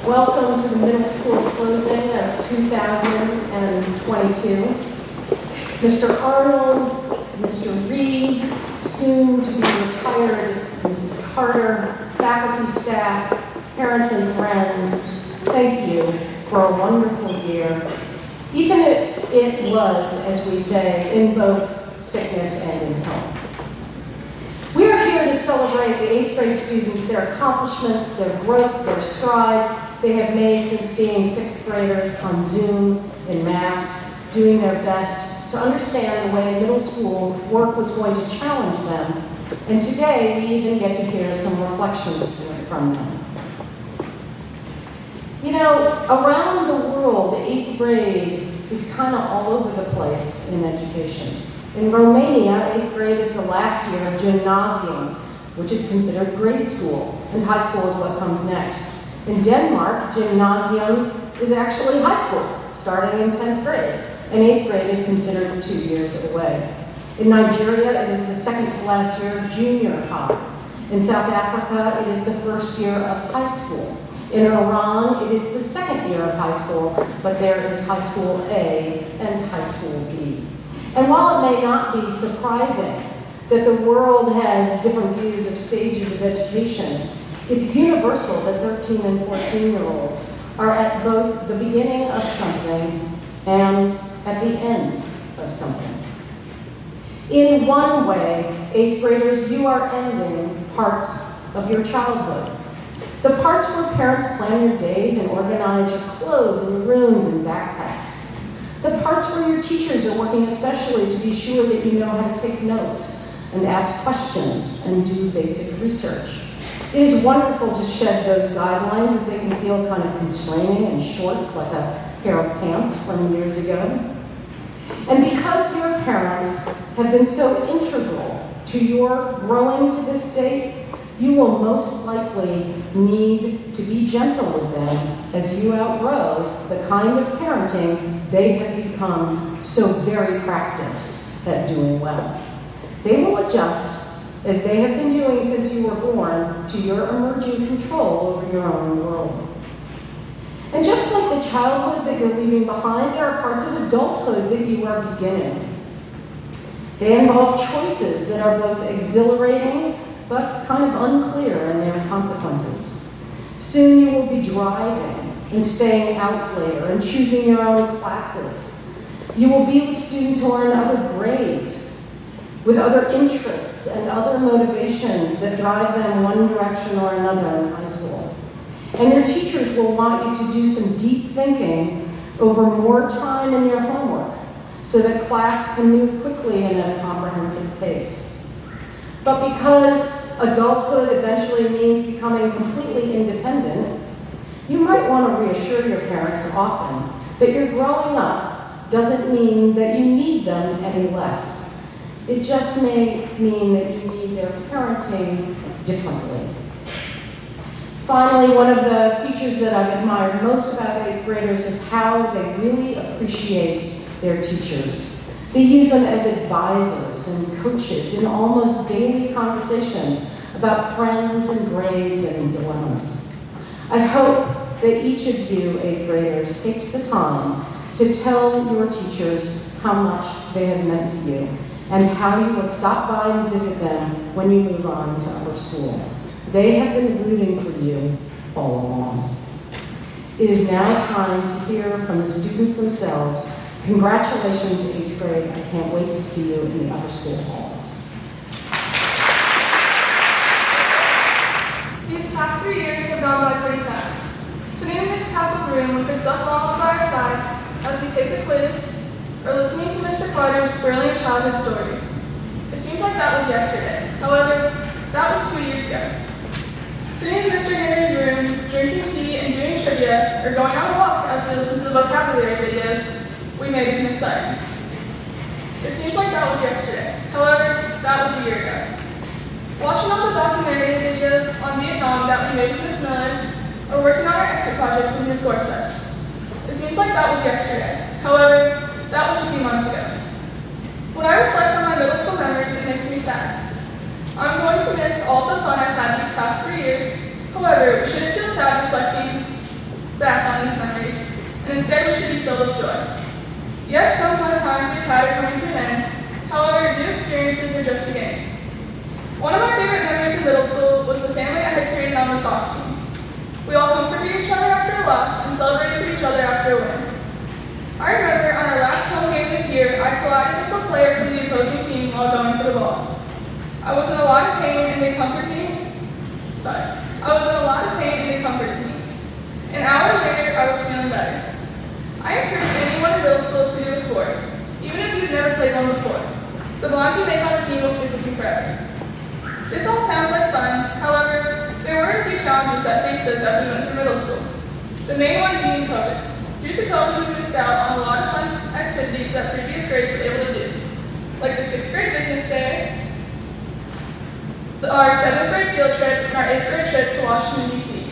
Welcome to the middle school closing of 2022. Mr. Arnold, Mr. Reed, soon to be retired, Mrs. Carter, faculty, staff, parents, and friends, thank you for a wonderful year, even if it was, as we say, in both sickness and in health. We are here to celebrate the 8th grade students, their accomplishments, their growth, their strides they have made since being 6th graders on Zoom in masks, doing their best to understand the way middle school work was going to challenge them. And today, we even get to hear some reflections from them. You know, around the world, the 8th grade is kind of all over the place in education. In Romania, 8th grade is the last year of gymnasium, which is considered grade school, and high school is what comes next. In Denmark, gymnasium is actually high school, starting in 10th grade, and 8th grade is considered 2 years away. In Nigeria, it is the second to last year of junior high. In South Africa, it is the first year of high school. In Iran, it is the second year of high school, but there is high school A and high school B. And while it may not be surprising that the world has different views of stages of education, it's universal that 13 and 14-year-olds are at both the beginning of something and at the end of something. In one way, 8th graders, you are ending parts of your childhood. The parts where parents plan your days and organize your clothes and rooms and backpacks. The parts where your teachers are working especially to be sure that you know how to take notes and ask questions and do basic research. It is wonderful to shed those guidelines as they can feel kind of constraining and short, like a pair of pants from years ago. And because your parents have been so integral to your growing to this date, you will most likely need to be gentle with them as you outgrow the kind of parenting they have become so very practiced at doing well. They will adjust, as they have been doing since you were born, to your emerging control over your own world. And just like the childhood that you're leaving behind, there are parts of adulthood that you are beginning. They involve choices that are both exhilarating but kind of unclear in their consequences. Soon you will be driving and staying out later and choosing your own classes. You will be with students who are in other grades, with other interests and other motivations that drive them one direction or another in high school. And your teachers will want you to do some deep thinking over more time in your homework so that class can move quickly and at a comprehensive pace. But because adulthood eventually means becoming completely independent, you might want to reassure your parents often that your growing up doesn't mean that you need them any less. It just may mean that you need their parenting differently. Finally, one of the features that I've admired most about 8th graders is how they really appreciate their teachers. They use them as advisors and coaches in almost daily conversations about friends and grades and dilemmas. I hope that each of you 8th graders takes the time to tell your teachers how much they have meant to you and how you will stop by and visit them when you move on to upper school. They have been rooting for you all along. It is now time to hear from the students themselves. Congratulations, 8th grade. I can't wait to see you in the upper school halls. These past 3 years have gone by pretty fast. Sitting in Miss Castle's room with her stuffed animals by our side as we take the quiz, or listening to Mr. Carter's brilliant childhood stories. It seems like that was yesterday. However, that was 2 years ago. Sitting in Mr. Henry's room, drinking tea and doing trivia, or going on a walk as we listen to the vocabulary videos, we made it exciting. It seems like that was yesterday. However, that was a year ago. Watching all the documentary videos on Vietnam that we made with Miss Miller, or working on our exit projects with Miss Gorsuch. It seems like that was yesterday. However, that was a few months ago. When I reflect on my middle school memories, it makes me sad. I'm going to miss all the fun I've had these past 3 years. However, should it feel sad reflecting had are coming to an end. However, new experiences are just beginning. One of my favorite memories in middle school was the family I had created on the soccer team. We all comforted each other after a loss and celebrated for each other after a win. I remember on our last home game this year, I collided with a player from the opposing team while going for the ball. I was in a lot of pain and they comforted me. An hour later, I was feeling better. I encourage anyone in middle school to do a sport, even if you've never played one before. The bonds you make on a team will stick with you forever. This all sounds like fun, however, there were a few challenges that faced us as we went through middle school. The main one being COVID. Due to COVID, we missed out on a lot of fun activities that previous grades were able to do, like the 6th grade business day, our 7th grade field trip, and our 8th grade trip to Washington, D.C.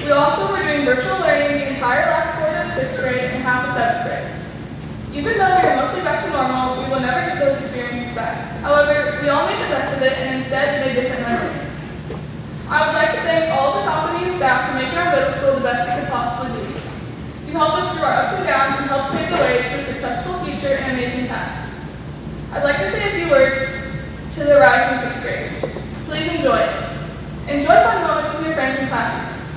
We also were doing virtual learning the entire last quarter of 6th grade and half of 7th grade. Even though we are mostly back to normal, we will never get those experiences back. However, we all made the best of it and instead made different memories. I would like to thank all of the faculty and staff for making our middle school the best it could possibly be. You helped us through our ups and downs and helped pave the way to a successful future and amazing past. I'd like to say a few words to the rising 6th graders. Please enjoy it. Enjoy fun moments with your friends and classmates.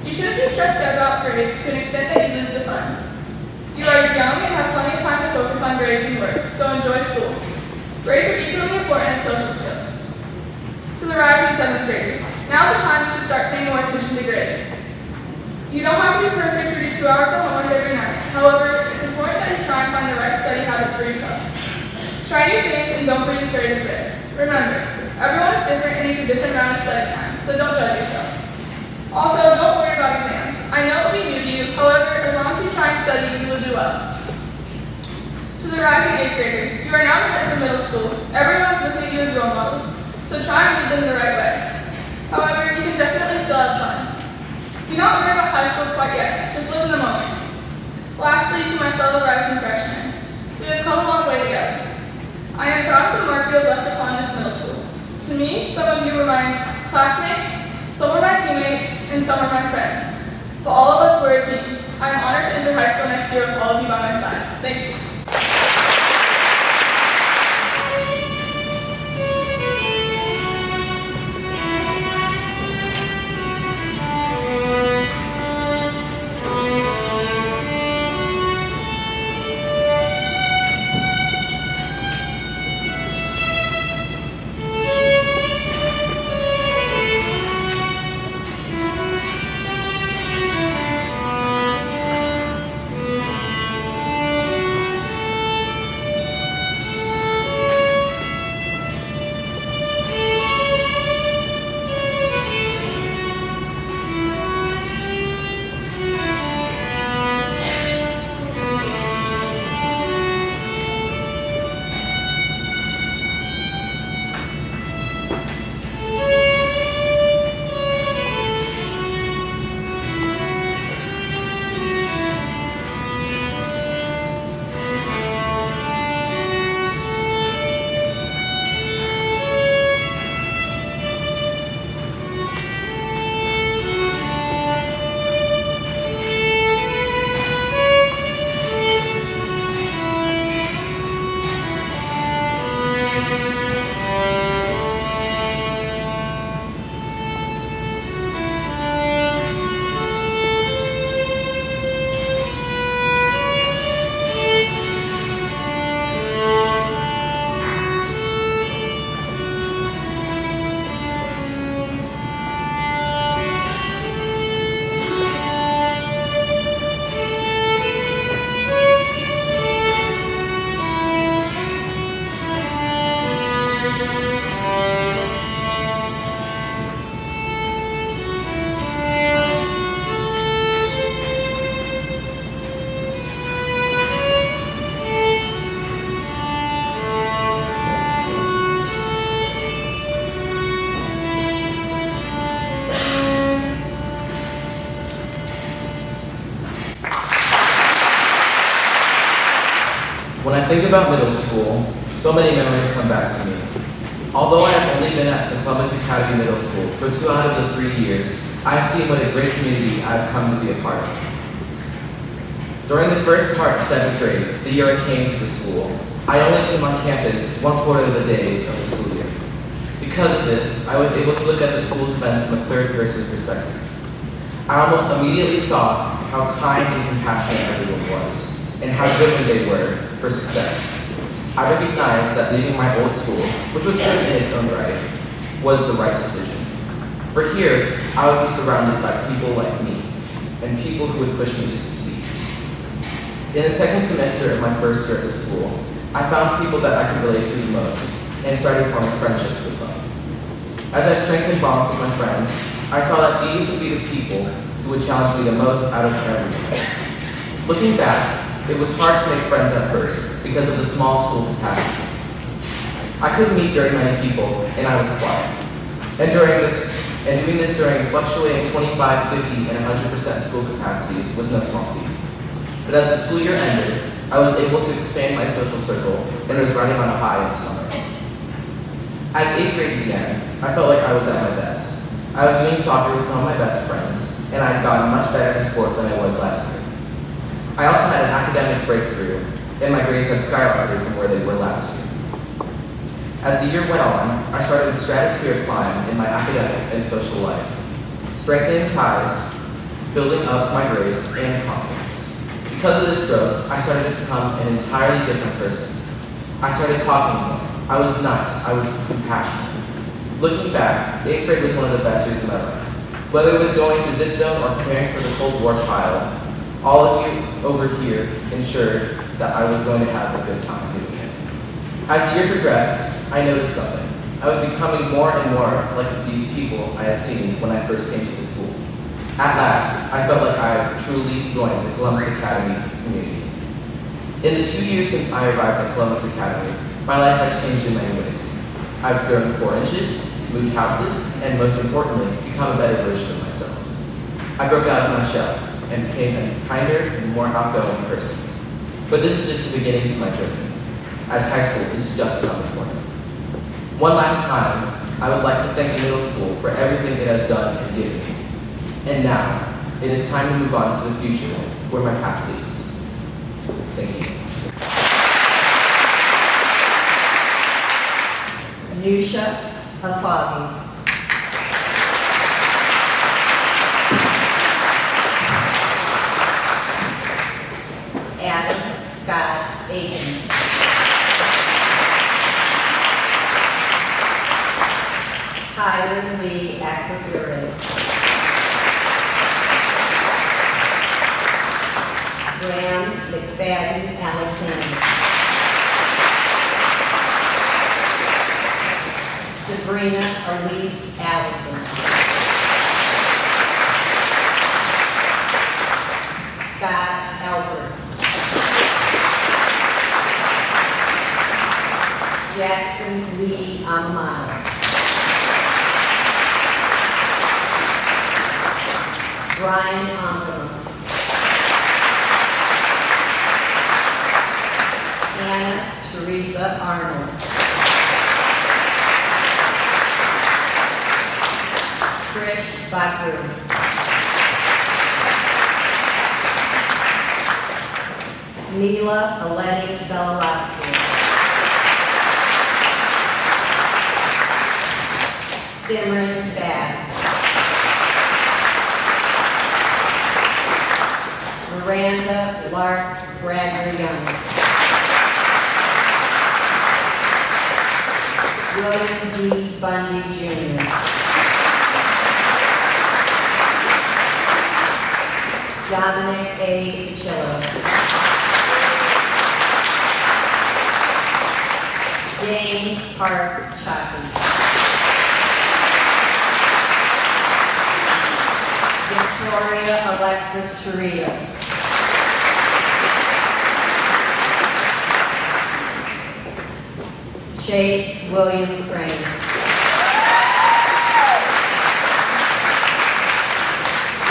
You shouldn't be stressed out about grades to an extent that you lose the fun. You are young and have plenty of time to focus on grades and work, so enjoy school. Grades are equally important as social skills. To the rising 7th graders, now's the time you should start paying more attention to grades. You don't have to be perfect or do 2 hours of homework every night. However, it's important that you try and find the right study habits for yourself. Try new things and don't be afraid of risk. Remember, everyone is different and needs a different amount of study time, so don't judge yourself. Also, don't worry about exams. I know it will be new to you, however, as long as you try and study, you will do well. To the rising 8th graders, you are now the head of the middle school. Everyone is looking at you as role models, so try and lead them the right way. However, you can definitely still have fun. Do not worry about high school quite yet, just live in the moment. Lastly, to my fellow rising freshmen, we have come a long way together. I am proud of the mark you have left upon this middle school. To me, some of you were my classmates, some were my teammates, and some are my friends. But all of us were a team. I am honored to enter high school next year with all of you by my side. Thank you. When I think about middle school, so many memories come back to me. Although I have only been at the Columbus Academy Middle School for 2 out of the 3 years, I have seen what a great community I've come to be a part of. During the first part of 7th grade, the year I came to the school, I only came on campus 1/4 of the days of the school year. Because of this, I was able to look at the school's events from a third-person perspective. I almost immediately saw how kind and compassionate everyone was, and how driven they were for success. I recognized that leaving my old school, which was good in its own right, was the right decision. For here, I would be surrounded by people like me, and people who would push me to succeed. In the second semester of my first year at the school, I found people that I could relate to the most, and started forming friendships with them. As I strengthened bonds with my friends, I saw that these would be the people who would challenge me the most out of everyone. Looking back, it was hard to make friends at first because of the small school capacity. I couldn't meet very many people, and I was quiet. And doing this during fluctuating 25, 50, and 100% school capacities was no small feat. But as the school year ended, I was able to expand my social circle and was riding on a high in the summer. As 8th grade began, I felt like I was at my best. I was doing soccer with some of my best friends, and I had gotten much better at sport than I was last year. I also had an academic breakthrough, and my grades had skyrocketed from where they were last year. As the year went on, I started a stratospheric climb in my academic and social life, strengthening ties, building up my grades and confidence. Because of this growth, I started to become an entirely different person. I started talking more. I was nice. I was compassionate. Looking back, 8th grade was one of the best years of my life. Whether it was going to Zip Zone or preparing for the Cold War trial, all of you over here ensured that I was going to have a good time doing it. As the year progressed, I noticed something. I was becoming more and more like these people I had seen when I first came to the school. At last, I felt like I had truly joined the Columbus Academy community. In the 2 years since I arrived at Columbus Academy, my life has changed in many ways. I've grown 4 inches, moved houses, and most importantly, become a better version of myself. I broke out of my shell and became a kinder and more outgoing person. But this is just the beginning to my journey, as high school is just around the corner. One last time, I would like to thank the middle school for everything it has done and given me. And now, it is time to move on to the future, where my path leads. Thank you. Nusha Afagi. Adam Scott Akins. Tyler Lee Aquafure. Graham McFadden Alexander. Sabrina Elise Allison. Scott Albert. Jackson Lee Amaya. Brian Ambrose. Anna Teresa Arnold. Trish Bakker. Mila Eleni Belolasky. Simran Bath. Miranda Lark Bradner Young. William D. Bundy Jr. Dominic A. Picillo. Dane Park Chappie. Victoria Alexis Chirita. Chase William Crane.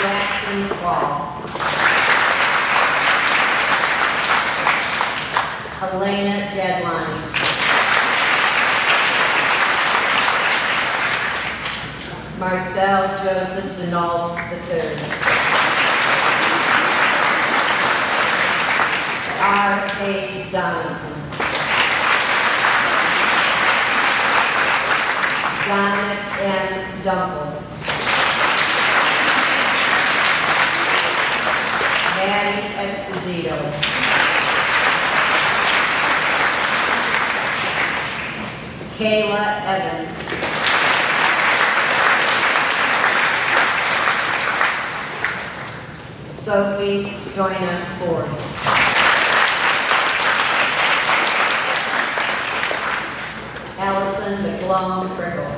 Jackson Wall. Elena Deadline. Marcel Joseph Denault III. R. Hayes Donaldson. Dominic M. Dumple. Maddie Esposito. Kayla Evans. Sophie Stoyna Ford. Allison McGlone Frickel.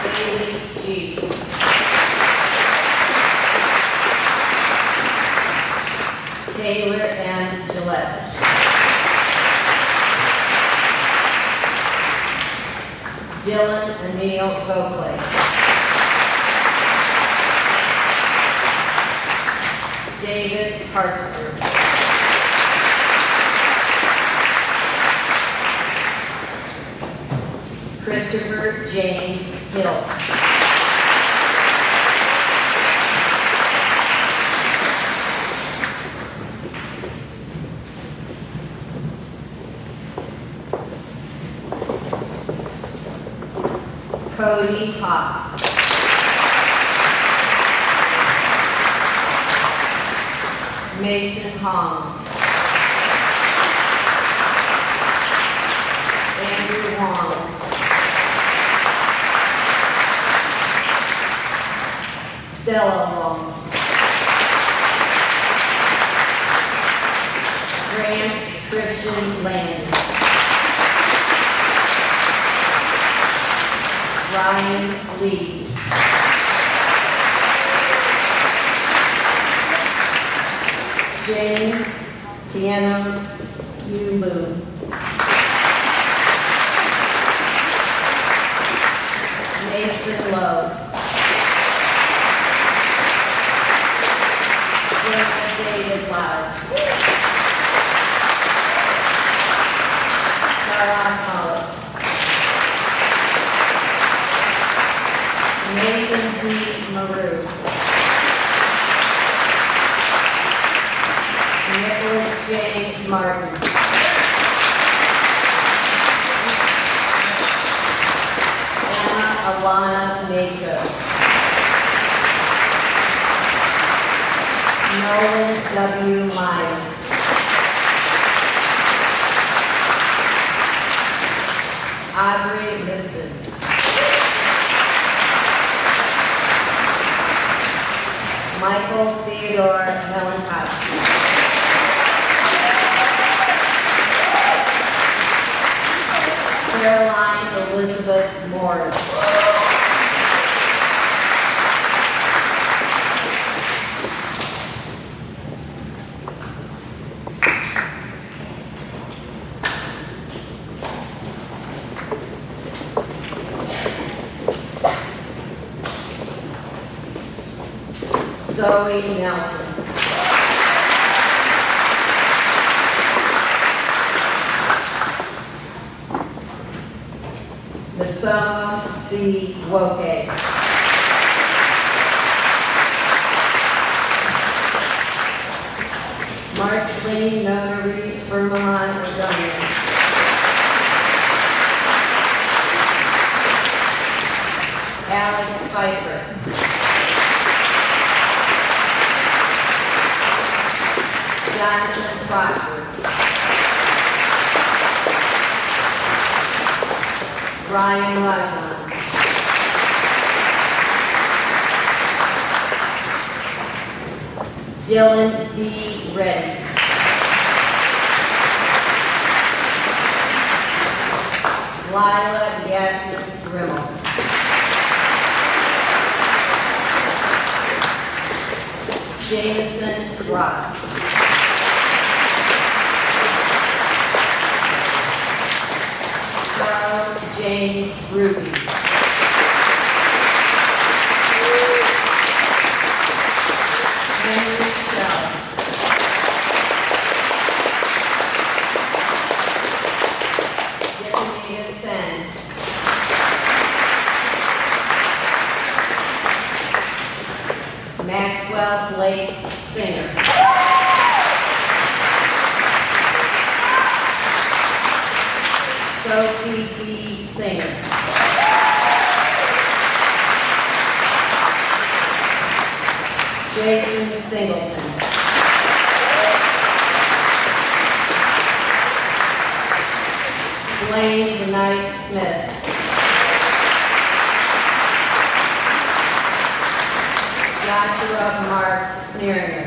Bailey G. Taylor and Gillette. Dylan Emil Gokley. David Hartster. Christopher James Hill. Cody Hawk. Mason Hong. Andrew Wong. Stella Long. Grant Christian Land. Ryan Lee. James Tiano Yulu. Mason Lowe. David Lodge. Sarah Pollock. Nathan D. Maru. Nicholas James Martin. Anna Alana Natros. Nolan W. Myers. Aubrey Misson. Michael Theodore Melankowski. Caroline Elizabeth Morris. Zoe Nelson. Masoma C. Woke. Marceline Nona Reese Vermont Ordonez. Alex Pfeiffer. Jonathan Foxer. Ryan Lajon. Dylan B. Reddy. Lila Yasmin Grimmel. Jameson Ross. Charles James Ruby. Henry Shell. Diphenia Sen. Maxwell Blake Singer. Sophie B. Singer. Jason Singleton. Blaine Benight Smith. Joshua Mark Sneeringer.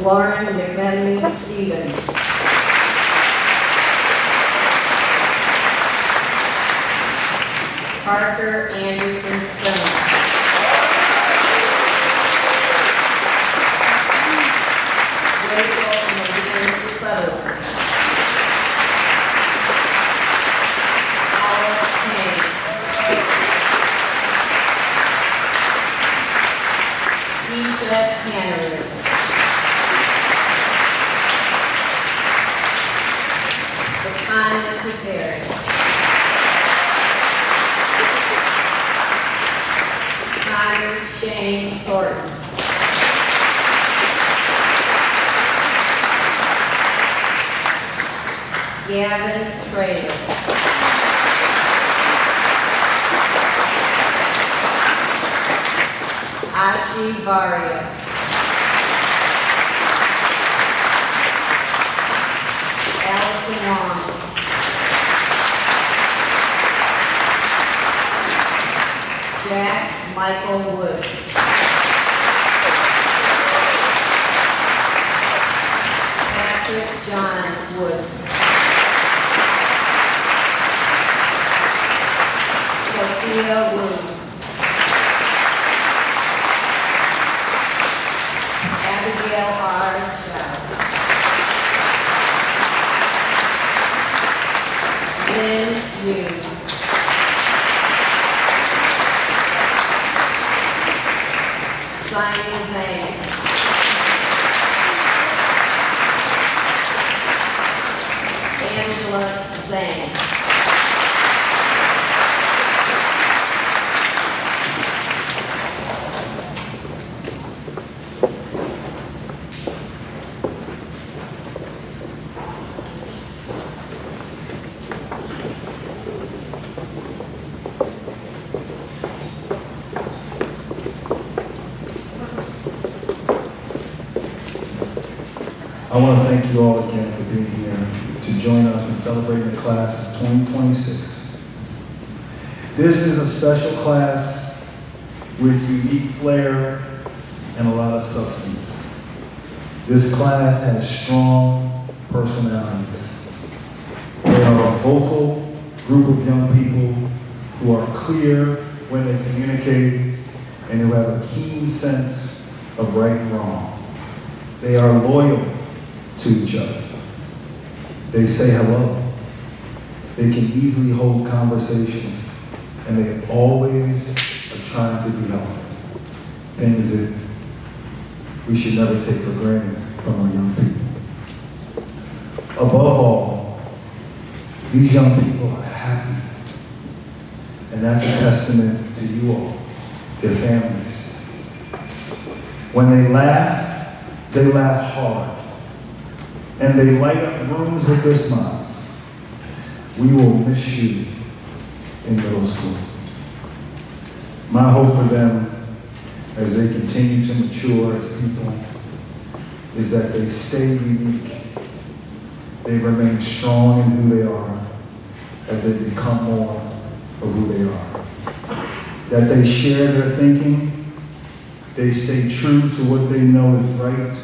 Lauren McMenemy Stevens. Parker Anderson Stone. Rachel Maria Sutherland. Paula Kane. Keisha Tanner. Tanya Teferi. Connor Shane Thornton. Gavin Trader. Ashi Varia. Allison Wong. Jack Michael Woods. Patrick John Woods. Sophia Wu. Abigail R. Chow. Lynn Yu. Simon Zhang. Angela Zhang. I want to thank you all again for being here to join us in celebrating the class of 2026. This is a special class with unique flair and a lot of substance. This class has strong personalities. They are a vocal group of young people who are clear when they communicate and who have a keen sense of right and wrong. They are loyal to each other. They say hello. They can easily hold conversations, and they always are trying to be helpful. Things that we should never take for granted from our young people. Above all, these young people are happy, and that's a testament to you all, their families. When they laugh hard, and they light up rooms with their smiles. We will miss you in middle school. My hope for them as they continue to mature as people is that they stay unique. They remain strong in who they are as they become more of who they are. That they share their thinking, they stay true to what they know is right.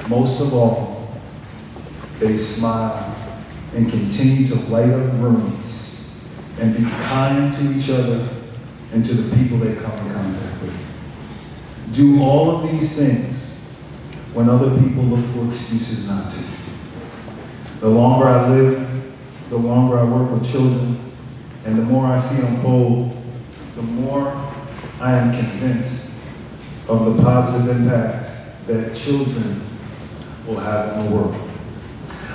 Most of all, they smile and continue to light up rooms and be kind to each other and to the people they come in contact with. Do all of these things when other people look for excuses not to. The longer I live, the longer I work with children, and the more I see unfold, the more I am convinced of the positive impact that children will have in the world.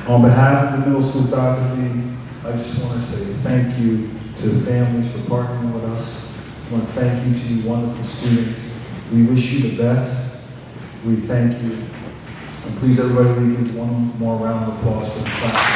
On behalf of the middle school faculty, I just want to say thank you to the families for partnering with us. I want to thank you to you wonderful students. We wish you the best. We thank you. And please, everybody, give one more round of applause for the class.